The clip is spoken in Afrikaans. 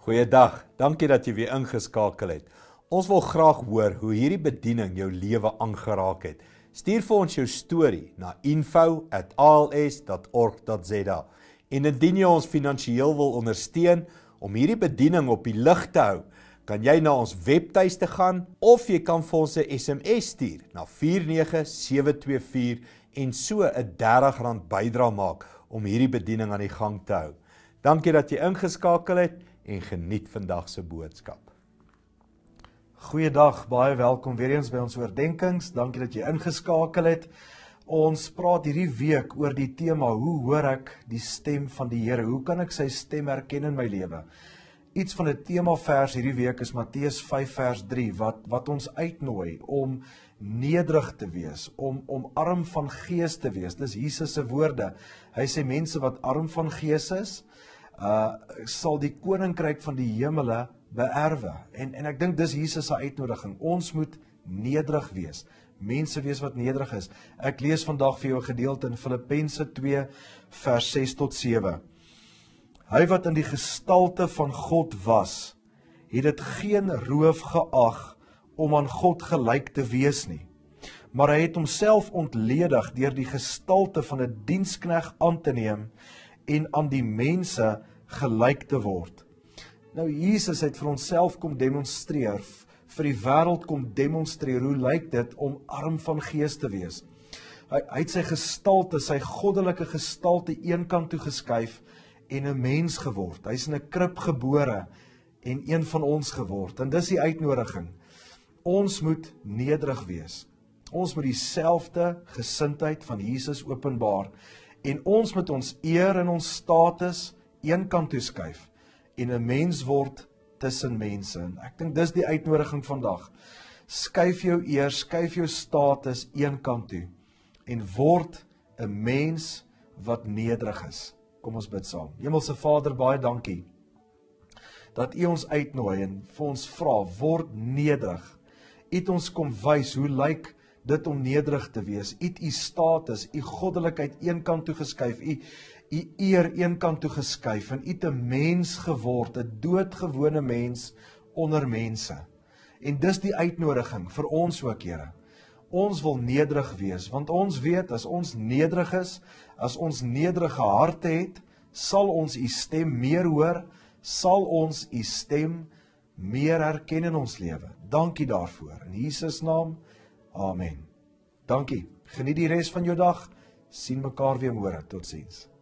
Goeiedag, dankie dat jy weer ingeskakel het. Ons wil graag hoor hoe hierdie bediening jou lewe aangeraak het. Stuur vir ons jou storie na info@als.org.za. En indien jy ons finansiëel wil ondersteun om hierdie bediening op die lig te hou, kan jy na ons webtuiste gaan of jy kan vir ons 'n SMS stuur na 49724 en so 'n R30 bydrae maak om hierdie bediening aan die gang te hou. Dankie dat jy ingeskakel het en geniet vandag se boodskap. Goeiedag, baie welkom weer eens by ons oordenkings. Dankie dat jy ingeskakel het. Ons praat hierdie week oor die tema, hoe hoor ek die stem van die Here? Hoe kan ek sy stem herken in my lewe? Iets van 'n temavers hierdie week is Matteus 5 vers 3, wat ons uitnooi om nederig te wees, om arm van gees te wees. Dis Jesus se woorde. Hy sê mense wat arm van gees is, sal die koninkryk van die hemele beerwe. En ek dink dis Jesus se uitnodiging. Ons moet nederig wees. Mense wees wat nederig is. Ek lees vandag vir jou 'n gedeelte in Filippense 2 vers 6 tot 7. Hy wat in die gestalte van God was, het dit geen roof geag om aan God gelyk te wees nie. Maar hy het homself ontledig deur die gestalte van 'n diensknegt aan te neem en aan die mense gelyk te word. Nou Jesus het vir onsself kom demonstreer, vir die wêreld kom demonstreer, hoe lyk dit om arm van gees te wees? Hy het sy gestalte, sy goddelike gestalte eenkant toe geskuif en 'n mens geword. Hy's in 'n krib gebore en een van ons geword. En dis die uitnodiging. Ons moet nederig wees. Ons moet dieselfde gesindheid van Jesus openbaar en ons moet ons eer en ons status eenkant toe skuif en 'n mens word tussen mense. En ek dink dis die uitnodiging vandag. Skuif jou eer, skuif jou status eenkant toe en word 'n mens wat nederig is. Kom ons bid saam. Hemelse Vader, baie dankie dat U ons uitnooi en vir ons vra, word nederig. U het ons kom wys hoe lyk dit om nederig te wees. U het U status, U goddelikheid eenkant toe geskuif, U eer eenkant toe geskuif en U het 'n mens geword, 'n doodgewone mens onder mense. En dis die uitnodiging vir ons ook, Here. Ons wil nederig wees, want ons weet as ons nederig is, as ons nederige harte het, sal ons U stem meer hoor, sal ons U stem meer herken in ons lewe. Dankie daarvoor. In Jesus naam, amen. Dankie. Geniet die res van jou dag. Sien mekaar weer môre. Totsiens.